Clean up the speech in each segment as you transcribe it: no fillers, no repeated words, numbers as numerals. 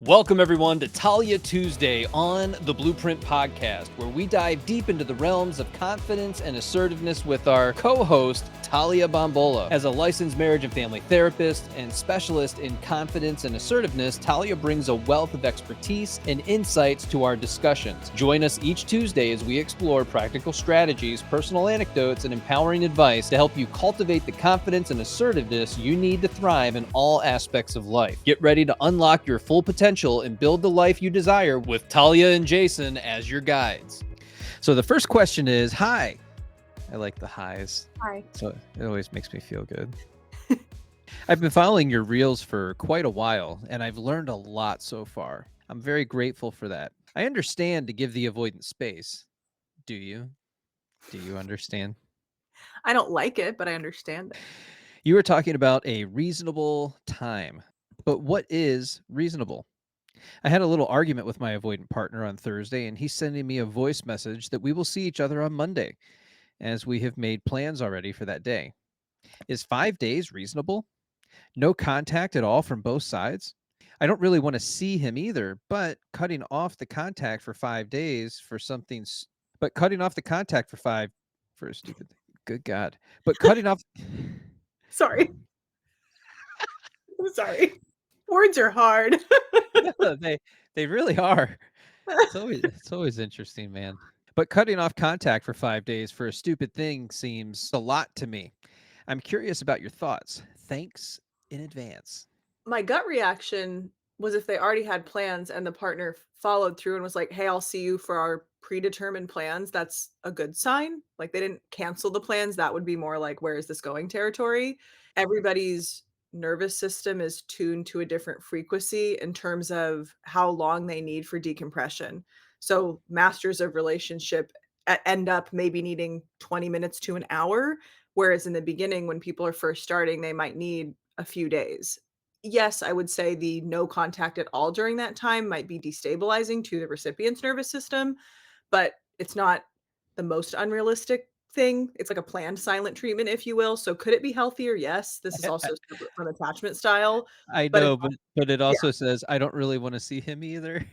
Welcome, everyone, to Talia Tuesday on the Blueprint Podcast, where we dive deep into the realms of confidence and assertiveness with our co-host, Talia Bombola. As a licensed marriage and family therapist and specialist in confidence and assertiveness, Talia brings a wealth of expertise and insights to our discussions. Join us each Tuesday as we explore practical strategies, personal anecdotes, and empowering advice to help you cultivate the confidence and assertiveness you need to thrive in all aspects of life. Get ready to unlock your full potential and build the life you desire with Talia and Jason as your guides. So the first question is, hi. I like the highs. Hi. So it always makes me feel good. I've been following your reels for quite a while, and I've learned a lot so far. I'm very grateful for that. I understand to give the avoidant space. Do you? Do you understand? I don't like it, but I understand it. You were talking about a reasonable time, but what is reasonable? I had a little argument with my avoidant partner on Thursday, and he's sending me a voice message that we will see each other on Monday, as we have made plans already for that day. Is 5 days reasonable? No contact at all from both sides? I don't really want to see him either, but cutting off the contact for 5 days for something, but cutting off the contact for a stupid thing. Good God. But cutting off. Sorry. I'm sorry. Words are hard. No, they really are. It's always interesting, man. But cutting off contact for 5 days for a stupid thing seems a lot to me. I'm curious about your thoughts. Thanks in advance. My gut reaction was if they already had plans and the partner followed through and was like, "Hey, I'll see you for our predetermined plans." That's a good sign. Like they didn't cancel the plans. That would be more like, "Where is this going?" territory. Everybody's nervous system is tuned to a different frequency in terms of how long they need for decompression. So, masters of relationship end up maybe needing 20 minutes to an hour, whereas in the beginning when people are first starting, they might need a few days. Yes, I would say the no contact at all during that time might be destabilizing to the recipient's nervous system, but it's not the most unrealistic thing. It's like a planned silent treatment, if you will. So could it be healthier? Yes. This is I, also separate from attachment style, I but it's know, but it yeah. also says I don't really want to see him either.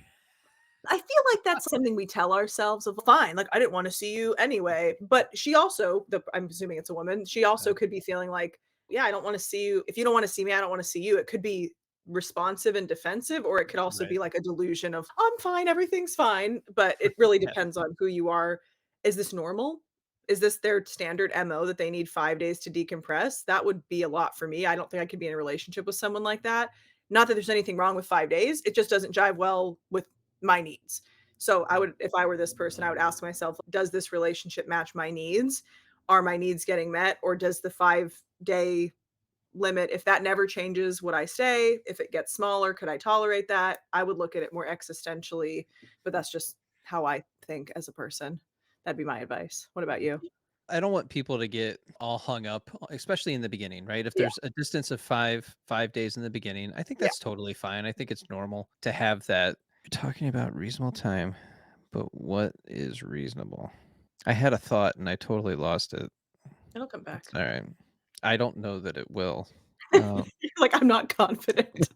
I feel like that's something we tell ourselves of, "Fine, like, I didn't wanna see you anyway," but she also I'm assuming it's a woman, she also could be feeling like, "Yeah, I don't wanna see you. If you don't wanna see me, I don't wanna see you." It could be responsive and defensive, or it could also Right. be like a delusion of, "I'm fine, everything's fine," but it really Yeah. depends on who you are. Is this normal? Is this their standard MO that they need 5 days to decompress? That would be a lot for me. I don't think I could be in a relationship with someone like that. Not that there's anything wrong with 5 days, it just doesn't jive well with my needs. So I Right. would if I were this person, I would ask myself, does this relationship match my needs? Are my needs getting met? Or does the 5-day limit, if that never changes, would I stay? If it gets smaller, could I tolerate that? I would look at it more existentially, but that's just how I think as a person. That'd be my advice. What about you? I don't want people to get all hung up, especially in the beginning, right? If Yeah. there's a distance of five days in the beginning, I think Yeah. that's totally fine. I think it's normal to have that. You're talking about reasonable time, but what is reasonable? I had a thought and I totally lost it. It'll come It's back. all right. I don't know that it will. Um, You're like, I'm not confident. The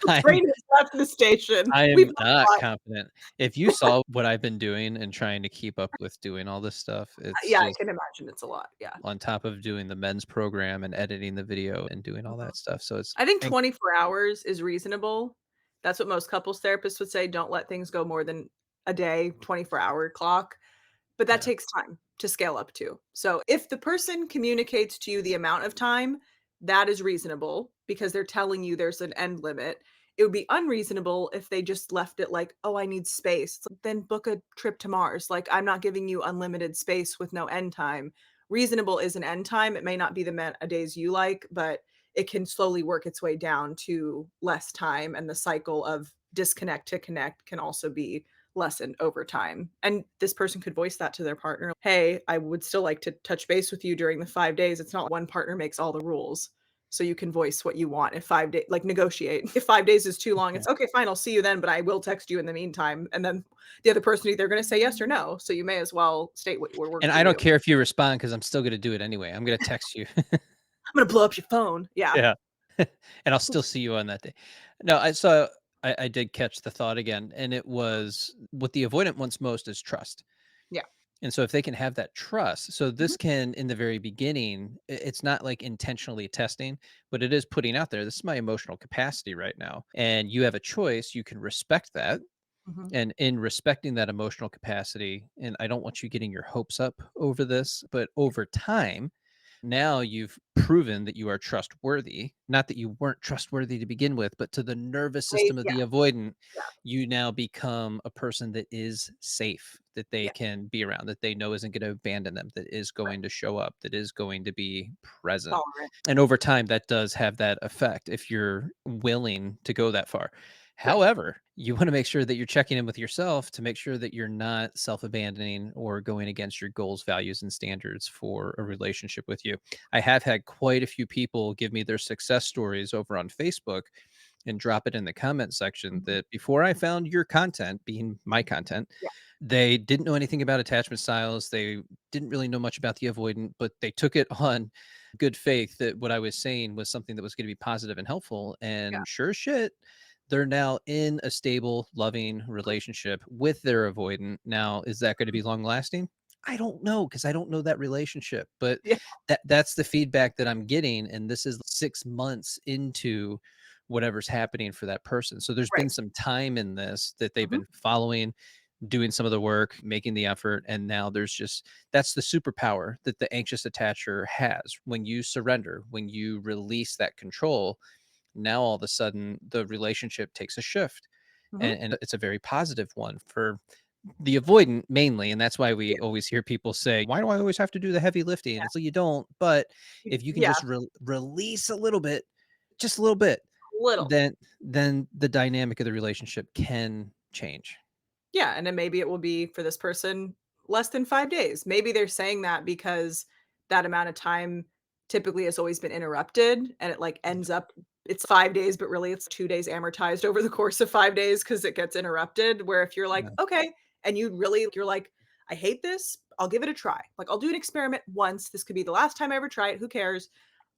I am train has left the station. I We've am not not confident. If you saw what I've been doing and trying to keep up with doing all this stuff, it's yeah, I just can imagine it's a lot. Yeah. on top of doing the men's program and editing the video and doing all Mhm. that stuff. So it's I think and 24 hours is reasonable. That's what most couples therapists would say, don't let things go more than a day, 24-hour clock, but that yeah. takes time to scale up to. So, if the person communicates to you the amount of time, that is reasonable because they're telling you there's an end limit. It would be unreasonable if they just left it like, "Oh, I need space." It's like, then book a trip to Mars. Like, I'm not giving you unlimited space with no end time. Reasonable is an end time. It may not be the amount of days you like, but it can slowly work its way down to less time, and the cycle of disconnect to connect can also be lessened over time. And this person could voice that to their partner. Hey, I would still like to touch base with you during the 5 days. It's not one partner makes all the rules. So you can voice what you want. If 5 days, like negotiate. If 5 days is too long, Yeah. it's okay, fine, I'll see you then, but I will text you in the meantime. And then the other person either going to say yes or no. So you may as well state what would work And for I don't you. care if you respond because I'm still gonna do it anyway. I'm gonna text you. I'm going to blow up your phone. Yeah. Yeah. And I'll still see you on that day. No, I saw. I did catch the thought again, and it was what the avoidant wants most is trust. Yeah. And so if they can have that trust, so Mhm. this can in the very beginning, it's not like intentionally testing, but it is putting out there, this is my emotional capacity right now. And you have a choice, you can respect that. Mhm. And in respecting that emotional capacity, and I don't want you getting your hopes up over this, but over time, now you've proven that you are trustworthy. Not that you weren't trustworthy to begin with, but to the nervous Right, system of yeah, the avoidant, yeah, you now become a person that is safe, that they yeah, can be around, that they know isn't going to abandon them, that is right. going to show up, that is going to be present. Tolerant. And over time, that does have that effect if you're willing to go that far. Good. However, you want to make sure that you're checking in with yourself to make sure that you're not self abandoning or going against your goals, values, and standards for a relationship with you. I have had quite a few people give me their success stories over on Facebook and drop it in the comment section Mhm. that before I found your content, being my content, Yeah. they didn't know anything about attachment styles. They didn't really know much about the avoidant, but they took it on good faith that what I was saying was something that was going to be positive and helpful. Yeah. And sure as shit, they're now in a stable, loving Mhm. relationship with their avoidant. Now, is that going to Mhm. be long lasting? I don't know because I don't know that relationship, but Yeah. that's the feedback that I'm getting, and this is 6 months into whatever's happening for that person. So there's been Right. some time in this that they've Mhm. been following, doing some of the work, making the effort, and now there's just that's the superpower that the anxious attacher has. When you surrender, when you release that control, now all of a sudden the relationship takes a shift, Mhm. and it's a very positive one for the avoidant mainly. And that's why Yeah. we always hear people say, why do I always have to do the heavy lifting? And it's like, you don't, but if you can Yeah. just release a little bit, just a little bit, Little. then the dynamic of the relationship can change. Yeah, and then maybe it will be for this person less than 5 days. Maybe they're saying that because that amount of time typically has always been interrupted and it, like, ends Yep. up it's 5 days, but really it's 2 days amortized over the course of 5 days because it gets interrupted, where if you're like, Yeah. "Okay," and you're like, "I hate this, I'll give it a try. Like, I'll do an experiment once. This could be the last time I ever try it, who cares?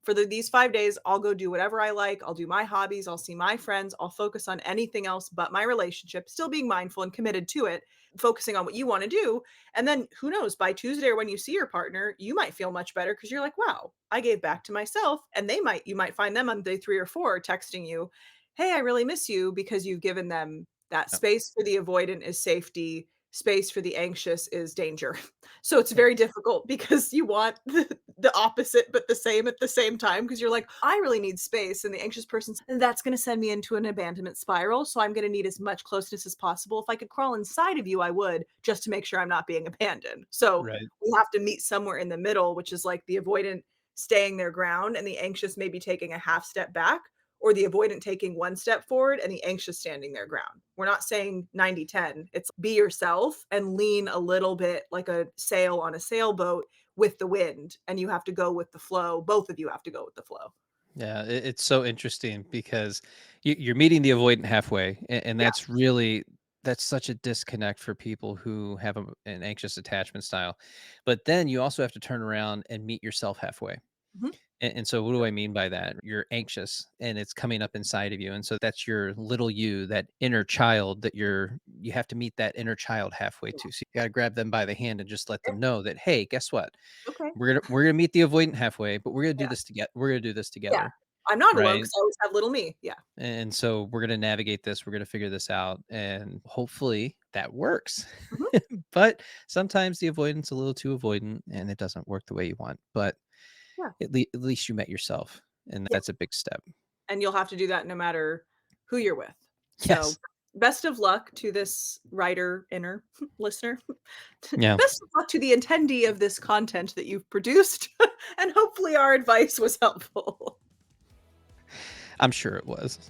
For these 5 days, I'll go do whatever I like. I'll do my hobbies. I'll see my friends. I'll focus on anything else but my relationship, still being mindful and committed to it, focusing on what you want to do. And then who knows, by Tuesday or when you see your partner, you might feel much better because you're like, wow, I gave back to myself. And you might find them on day 3 or 4 texting you, hey, I really miss you because you've given them that Yep. space for the avoidant is safety, space for the anxious is danger. So it's Yep. very difficult because you want the opposite but the same at the same time because you're like, I really need space. And the anxious person's, and that's going to send me into an abandonment spiral. So I'm going to need as much closeness as possible. If I could crawl inside of you, I would just to make sure I'm not being abandoned. So Right. we have to meet somewhere in the middle, which is like the avoidant staying their ground and the anxious maybe taking a half step back, or the avoidant taking one step forward and the anxious standing their ground. We're not saying 90-10. It's be yourself and lean a little bit like a sail on a sailboat with the wind, and you have to go with the flow. Both of you have to go with the flow. Yeah, it's so interesting because you're meeting the avoidant halfway, and Yeah. that's really that's such a disconnect for people who have an anxious attachment style. But then you also have to turn around and meet yourself halfway. Mhm. And so, what do I mean by that? You're anxious, and it's coming up inside of you, and so that's your little you, that inner child that you have to meet that inner child halfway Yeah. to. So you got to grab them by the hand and just let Okay. them know that, hey, guess what? Okay. We're gonna meet the avoidant halfway, but we're gonna do Yeah. this together. We're gonna do this Yeah. together, I'm not alone right? because I always have little me. Yeah. And so we're gonna navigate this. We're gonna figure this out, and hopefully that works. Mhm. But sometimes the avoidance a little too avoidant, and it doesn't work the way you want. But Yeah. at least you met yourself, and Yeah. that's a big step. And you'll have to do that no matter who you're with. So, Yes. best of luck to this writer inner listener. Yeah. Best of luck to the attendee of this content that you've produced, and hopefully our advice was helpful. I'm sure it was.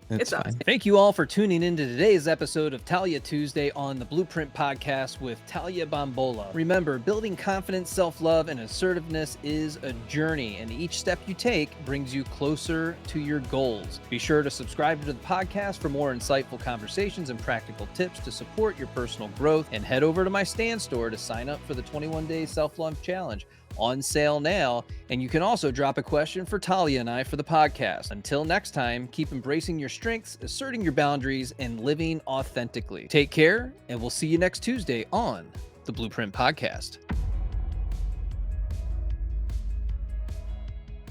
It's It's us. fine. Thank you all for tuning into today's episode of Talia Tuesday on the Blueprint Podcast with Talia Bombola. Remember, building confidence, self love, and assertiveness is a journey, and each step you take brings you closer to your goals. Be sure to subscribe to the podcast for more insightful conversations and practical tips to support your personal growth, and head over to my Stand store to sign up for the 21 Day Self Love Challenge. on sale now, and you can also drop a question for Talia and I for the podcast. Until next time, keep embracing your strengths, asserting your boundaries, and living authentically. Take care, and we'll see you next Tuesday on the Blueprint Podcast.